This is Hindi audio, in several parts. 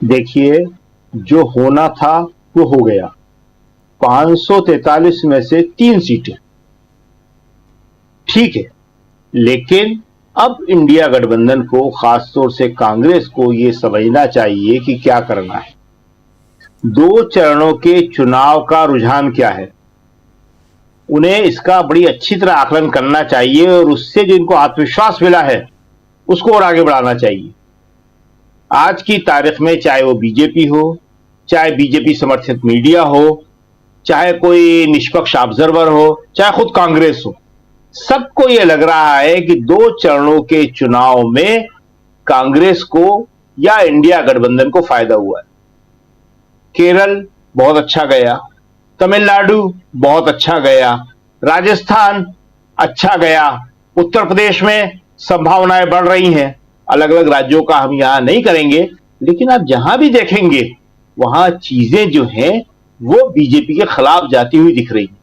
देखिए, जो होना था वो हो गया। 543 में से 3 सीटें, ठीक है। लेकिन अब इंडिया गठबंधन को, खासतौर से कांग्रेस को, यह समझना चाहिए कि क्या करना है। 2 चरणों के चुनाव का रुझान क्या है, उन्हें इसका बड़ी अच्छी तरह आकलन करना चाहिए और उससे जो इनको आत्मविश्वास मिला है उसको और आगे बढ़ाना चाहिए। आज की तारीख में चाहे वो बीजेपी हो, चाहे बीजेपी समर्थित मीडिया हो, चाहे कोई निष्पक्ष ऑब्जर्वर हो, चाहे खुद कांग्रेस हो, सबको यह लग रहा है कि 2 चरणों के चुनाव में कांग्रेस को या इंडिया गठबंधन को फायदा हुआ है। केरल बहुत अच्छा गया, तमिलनाडु बहुत अच्छा गया, राजस्थान अच्छा गया, उत्तर प्रदेश में संभावनाएं बढ़ रही हैं। अलग अलग राज्यों का हम यहां नहीं करेंगे, लेकिन आप जहां भी देखेंगे वहां चीजें जो हैं वो बीजेपी के खिलाफ जाती हुई दिख रही हैं।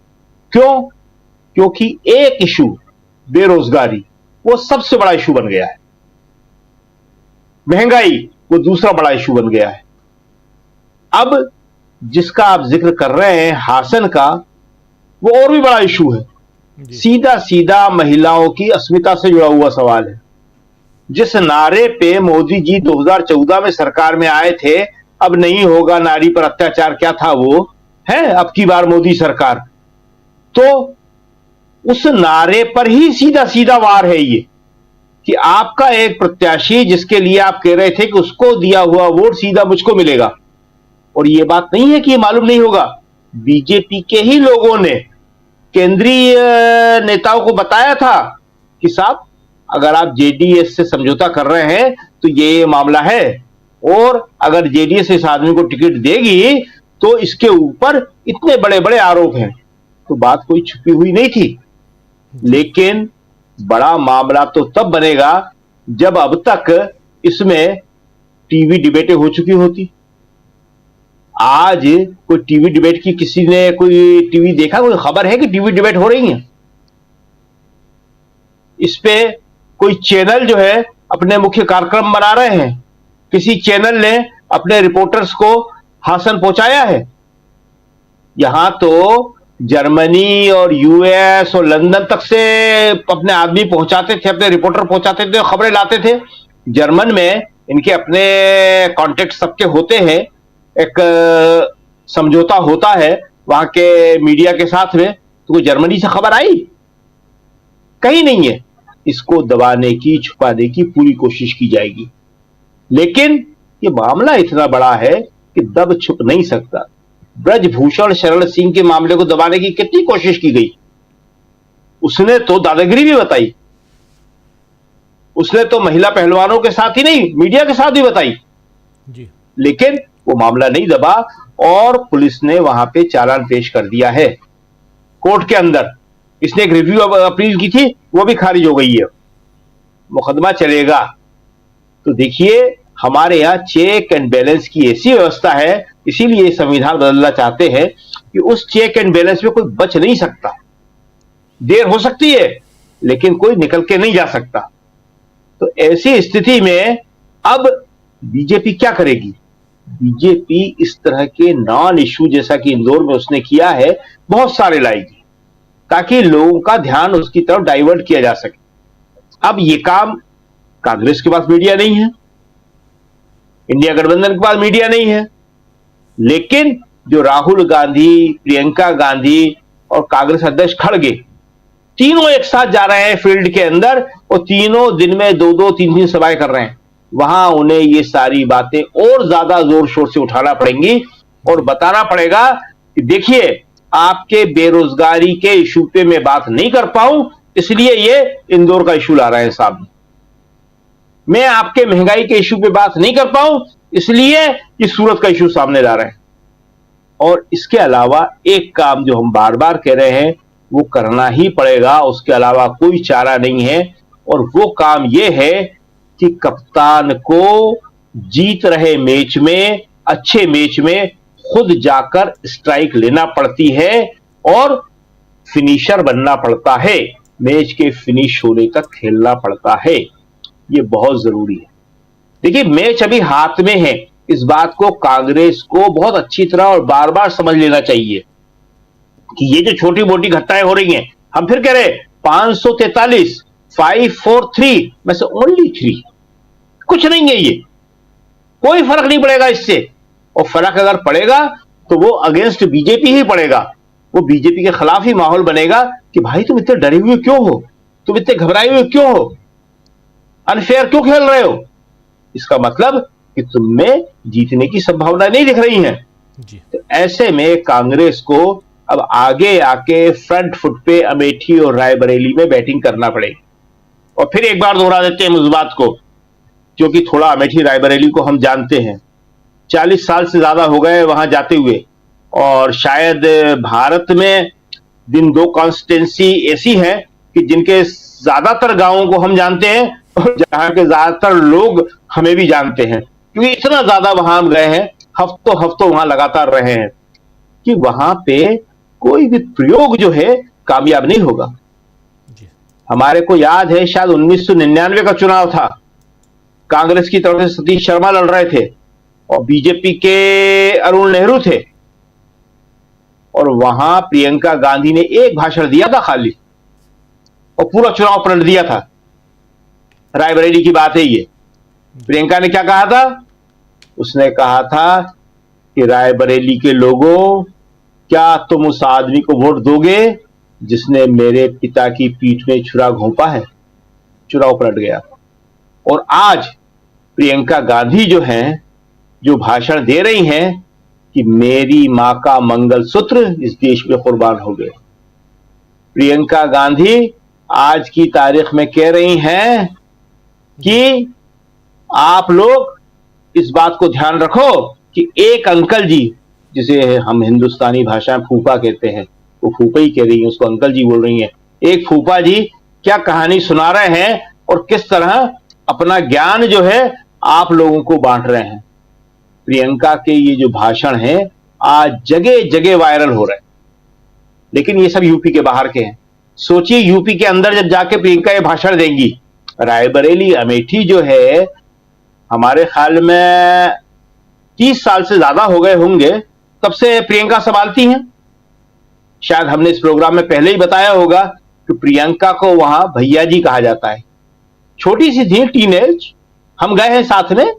क्यों? क्योंकि एक इशू, बेरोजगारी, वो सबसे बड़ा इशू बन गया है। महंगाई वो दूसरा बड़ा इशू बन गया है। अब जिसका आप जिक्र कर रहे हैं, हासन का, वो और भी बड़ा इशू है। सीधा सीधा महिलाओं की अस्मिता से जुड़ा हुआ सवाल है। जिस नारे पे मोदी जी 2014 में सरकार में आए थे, अब नहीं होगा नारी पर अत्याचार, क्या था वो है, अब की बार मोदी सरकार, तो उस नारे पर ही सीधा सीधा वार है ये कि आपका एक प्रत्याशी जिसके लिए आप कह रहे थे कि उसको दिया हुआ वोट सीधा मुझको मिलेगा। और ये बात नहीं है कि ये मालूम नहीं होगा, बीजेपी के ही लोगों ने केंद्रीय नेताओं को बताया था कि साहब अगर आप जेडीएस से समझौता कर रहे हैं तो ये मामला है, और अगर जेडीएस इस आदमी को टिकट देगी तो इसके ऊपर इतने बड़े बड़े आरोप हैं। तो बात कोई छुपी हुई नहीं थी। लेकिन बड़ा मामला तो तब बनेगा जब अब तक इसमें टीवी डिबेटें हो चुकी होती। आज कोई टीवी डिबेट की, किसी ने कोई टीवी देखा, कोई खबर है कि टीवी डिबेट हो रही है? इस पे कोई चैनल जो है अपने मुख्य कार्यक्रम बना रहे हैं? किसी चैनल ने अपने रिपोर्टर्स को हासन पहुंचाया है? यहां तो जर्मनी और यूएस और लंदन तक से अपने आदमी पहुंचाते थे, अपने रिपोर्टर पहुंचाते थे, खबरें लाते थे। जर्मन में इनके अपने कॉन्टेक्ट सबके होते हैं, एक समझौता होता है वहां के मीडिया के साथ में। तो कोई जर्मनी से खबर आई? कहीं नहीं है। इसको दबाने की, छुपाने की पूरी कोशिश की जाएगी, लेकिन ये मामला इतना बड़ा है कि दब छुप नहीं सकता। ब्रजभूषण शरण सिंह के मामले को दबाने की कितनी कोशिश की गई, उसने तो दादागिरी भी बताई। उसने तो महिला पहलवानों के साथ ही नहीं, मीडिया के साथ भी बताई जी। लेकिन वो मामला नहीं दबा और पुलिस ने वहां पे चालान पेश कर दिया है कोर्ट के अंदर। इसने एक रिव्यू अपील की थी, वो भी खारिज हो गई है, मुकदमा चलेगा। तो देखिए, हमारे यहां चेक एंड बैलेंस की ऐसी व्यवस्था है, इसीलिए संविधान बदलना चाहते हैं कि उस चेक एंड बैलेंस में कोई बच नहीं सकता। देर हो सकती है लेकिन कोई निकल के नहीं जा सकता। तो ऐसी स्थिति में अब बीजेपी क्या करेगी? बीजेपी इस तरह के नॉन इशू, जैसा कि इंदौर में उसने किया है, बहुत सारे लाएगी ताकि लोगों का ध्यान उसकी तरफ डाइवर्ट किया जा सके। अब ये काम कांग्रेस के पास मीडिया नहीं है, इंडिया गठबंधन के पास मीडिया नहीं है, लेकिन जो राहुल गांधी, प्रियंका गांधी और कांग्रेस अध्यक्ष खड़गे, तीनों एक साथ जा रहे हैं फील्ड के अंदर और तीनों दिन में 2-2, 3-3 सभाएं कर रहे हैं। वहां उन्हें ये सारी बातें और ज्यादा जोर शोर से उठाना पड़ेंगी और बताना पड़ेगा कि देखिए, आपके बेरोजगारी के इशू पे मैं बात नहीं कर पाऊं, इसलिए ये इंदौर का इशू ला रहे हैं साहब। मैं आपके महंगाई के इशू पे बात नहीं कर पाऊं, इसलिए ये सूरत का इशू सामने ला रहे हैं। और इसके अलावा एक काम जो हम बार बार कह रहे हैं वो करना ही पड़ेगा, उसके अलावा कोई चारा नहीं है। और वो काम ये है कि कप्तान को जीत रहे मैच में, अच्छे मैच में खुद जाकर स्ट्राइक लेना पड़ती है और फिनिशर बनना पड़ता है, मैच के फिनिश होने तक खेलना पड़ता है। ये बहुत जरूरी है। देखिए, मैच अभी हाथ में है, इस बात को कांग्रेस को बहुत अच्छी तरह और बार बार समझ लेना चाहिए कि ये जो छोटी मोटी घटनाएं हो रही हैं, हम फिर कह रहे 543, 543 में से ओनली 3, कुछ नहीं है, ये कोई फर्क नहीं पड़ेगा इससे। और फर्क अगर पड़ेगा तो वो अगेंस्ट बीजेपी ही पड़ेगा, वो बीजेपी के खिलाफ ही माहौल बनेगा कि भाई तुम इतने डरे हुए क्यों हो, तुम इतने घबराए हुए क्यों हो, अनफेयर क्यों खेल रहे हो। इसका मतलब कि तुम में जीतने की संभावना नहीं दिख रही है। तो ऐसे में कांग्रेस को अब आगे आके फ्रंट फुट पे अमेठी और रायबरेली में बैटिंग करना पड़ेगी। और फिर एक बार दोहरा देते हैं उस बात को, क्योंकि थोड़ा अमेठी रायबरेली को हम जानते हैं, 40 साल से ज्यादा हो गए वहां जाते हुए, और शायद भारत में दिन 2 कॉन्स्टिट्यूंसी ऐसी है कि जिनके ज्यादातर गांवों को हम जानते हैं और जहां के ज्यादातर लोग हमें भी जानते हैं, क्योंकि इतना ज्यादा वहां हम गए हैं, हफ्तों हफ्तों वहां लगातार रहे हैं, कि वहां पे कोई भी प्रयोग जो है कामयाब नहीं होगा। हमारे को याद है शायद 1999 का चुनाव था, कांग्रेस की तरफ से सतीश शर्मा लड़ रहे थे और बीजेपी के अरुण नेहरू थे, और वहां प्रियंका गांधी ने एक भाषण दिया था खाली और पूरा चुनाव पलट दिया था। रायबरेली की बात है ये। प्रियंका ने क्या कहा था? उसने कहा था कि रायबरेली के लोगों, क्या तुम उस आदमी को वोट दोगे जिसने मेरे पिता की पीठ में छुरा घोंपा है? चुनाव पलट गया। और आज प्रियंका गांधी जो हैं, जो भाषण दे रही हैं कि मेरी मां का मंगलसूत्र इस देश में कुर्बान हो गए। प्रियंका गांधी आज की तारीख में कह रही हैं कि आप लोग इस बात को ध्यान रखो कि एक अंकल जी, जिसे हम हिंदुस्तानी भाषा में फूफा कहते हैं, वो फूफा ही कह रही है, उसको अंकल जी बोल रही हैं, एक फूफा जी क्या कहानी सुना रहे हैं और किस तरह अपना ज्ञान जो है आप लोगों को बांट रहे हैं। प्रियंका के ये जो भाषण हैं आज जगह जगह वायरल हो रहे हैं, लेकिन ये सब यूपी के बाहर के हैं। सोचिए यूपी के अंदर जब जाके प्रियंका ये भाषण देंगी, रायबरेली अमेठी जो है, हमारे ख्याल में 30 साल से ज्यादा हो गए होंगे तब से प्रियंका संभालती हैं। शायद हमने इस प्रोग्राम में पहले ही बताया होगा कि प्रियंका को वहां भैया जी कहा जाता है। छोटी सी थी, टीनेज, हम गए हैं साथ में,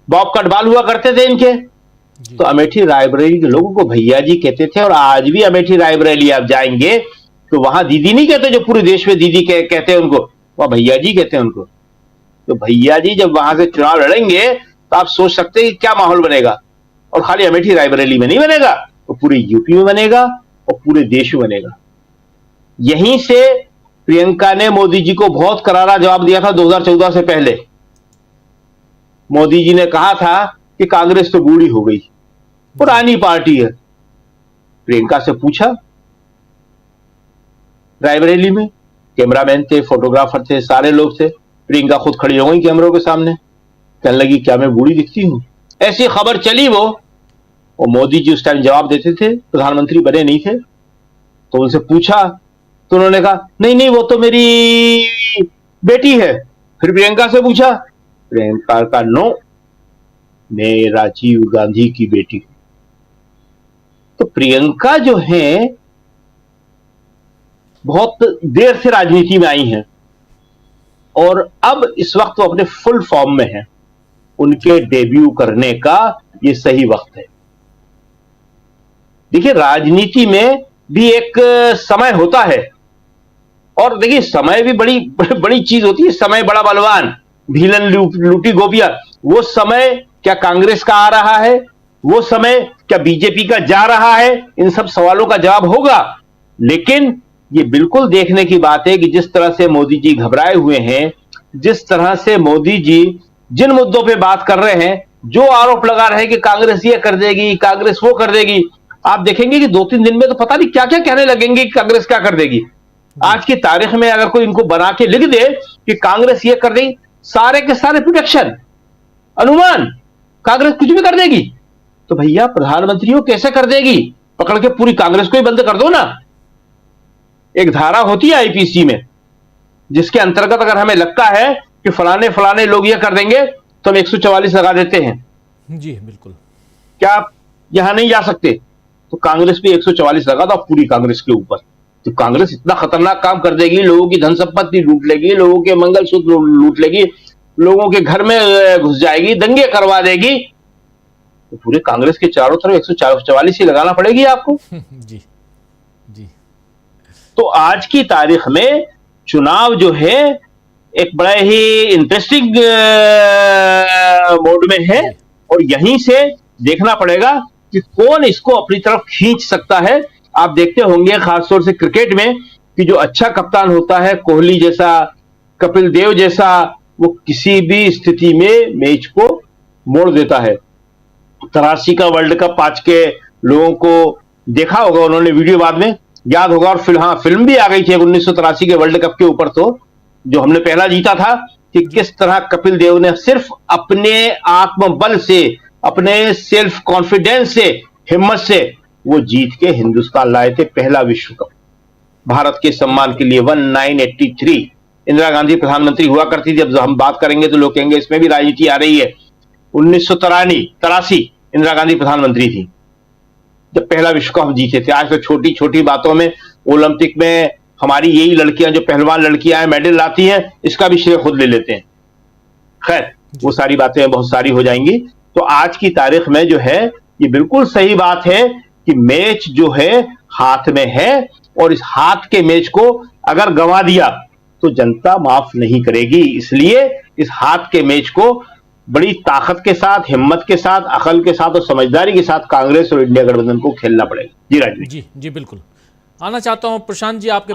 बॉब कट बाल हुआ करते थे इनके, तो अमेठी रायबरेली के लोगों को भैया जी कहते थे। और आज भी अमेठी रायबरेली आप जाएंगे तो वहां दीदी नहीं कहते, जो पूरे देश में दीदी कहते हैं उनको, वहां भैया जी कहते हैं उनको। तो भैया जी जब वहां से चुनाव लड़ेंगे तो आप सोच सकते हैं कि क्या माहौल बनेगा। और खाली अमेठी रायबरेली में नहीं बनेगा, वो पूरे यूपी में बनेगा और पूरे देश में बनेगा। यहीं से प्रियंका ने मोदी जी को बहुत करारा जवाब दिया था 2014 से पहले। मोदी जी ने कहा था कि कांग्रेस तो बूढ़ी हो गई, पुरानी पार्टी है। प्रियंका से पूछा, रायबरेली में कैमरामैन थे, फोटोग्राफर थे, सारे लोग थे, प्रियंका खुद खड़ी हो गई कैमरों के सामने, कहने लगी क्या मैं बूढ़ी दिखती हूं? ऐसी खबर चली वो। और मोदी जी उस टाइम जवाब देते थे, प्रधानमंत्री बने नहीं थे। तो उनसे पूछा तो उन्होंने कहा नहीं नहीं वो तो मेरी बेटी है। फिर प्रियंका से पूछा, प्रियंका का नो, मैं राजीव गांधी की बेटी हूं। तो प्रियंका जो है बहुत देर से राजनीति में आई हैं और अब इस वक्त वो अपने फुल फॉर्म में है। उनके डेब्यू करने का ये सही वक्त है। देखिए राजनीति में भी एक समय होता है, और देखिए समय भी बड़ी चीज होती है। समय बड़ा बलवान, भीलन लूटी गोपिया। वो समय क्या कांग्रेस का आ रहा है? वो समय क्या बीजेपी का जा रहा है? इन सब सवालों का जवाब होगा। लेकिन ये बिल्कुल देखने की बात है कि जिस तरह से मोदी जी घबराए हुए हैं, जिस तरह से मोदी जी जिन मुद्दों पे बात कर रहे हैं, जो आरोप लगा रहे हैं कि कांग्रेस ये कर देगी, कांग्रेस वो कर देगी, आप देखेंगे कि 2-3 दिन में तो पता नहीं क्या क्या कहने लगेंगे कि कांग्रेस क्या कर देगी। आज की तारीख में अगर कोई इनको बना के लिख दे कि कांग्रेस ये कर देगी, सारे के सारे प्रोटेक्शन, अनुमान, कांग्रेस कुछ भी कर देगी। तो भैया प्रधानमंत्री वो कैसे कर देगी? पकड़ के पूरी कांग्रेस को ही बंद कर दो ना। एक धारा होती है आईपीसी में, जिसके अंतर्गत अगर हमें लगता है कि फलाने फलाने लोग ये कर देंगे तो हम 144 लगा देते हैं। जी बिल्कुल। क्या आप यहां नहीं जा सकते? तो कांग्रेस भी 144 लगा था पूरी कांग्रेस के ऊपर। तो कांग्रेस इतना खतरनाक काम कर देगी, लोगों की धन संपत्ति लूट लेगी, लोगों के मंगलसूत्र लूट लेगी, लोगों के घर में घुस जाएगी, दंगे करवा देगी, तो पूरे कांग्रेस के चारों तरफ 144 ही लगाना पड़ेगी आपको। जी जी। तो आज की तारीख में चुनाव जो है एक बड़ा ही इंटरेस्टिंग मोड में है, और यहीं से देखना पड़ेगा कि कौन इसको अपनी तरफ खींच सकता है। आप देखते होंगे खासतौर से क्रिकेट में कि जो अच्छा कप्तान होता है, कोहली जैसा, कपिल देव जैसा, वो किसी भी स्थिति में मैच को मोड़ देता है। 83 का वर्ल्ड कप आज के लोगों को देखा होगा उन्होंने, वीडियो बाद में याद होगा, और फिल्म भी आ गई थी 1983 के वर्ल्ड कप के ऊपर, तो जो हमने पहला जीता था, कि किस तरह कपिल देव ने सिर्फ अपने आत्मबल से, अपने सेल्फ कॉन्फिडेंस से, हिम्मत से वो जीत के हिंदुस्तान लाए थे पहला विश्व कप भारत के सम्मान के लिए। 1983 इंदिरा गांधी प्रधानमंत्री हुआ करती थी। जब हम बात करेंगे तो लोग कहेंगे इसमें भी राजनीति आ रही है। 1983 इंदिरा गांधी प्रधानमंत्री थी जब पहला विश्व कप जीते थे। आज तो छोटी छोटी बातों में, ओलंपिक में हमारी यही लड़कियां, जो पहलवान लड़कियां हैं, मेडल लाती हैं, इसका भी श्रेय खुद ले लेते हैं। खैर, वो सारी बातें बहुत सारी हो जाएंगी। तो आज की तारीख में जो है, ये बिल्कुल सही बात है कि मैच जो है हाथ में है, और इस हाथ के मैच को अगर गंवा दिया तो जनता माफ नहीं करेगी। इसलिए इस हाथ के मैच को बड़ी ताकत के साथ, हिम्मत के साथ, अकल के साथ और समझदारी के साथ कांग्रेस और इंडिया गठबंधन को खेलना पड़ेगा। जी राजवीर। जी जी बिल्कुल। आना चाहता हूं प्रशांत जी आपके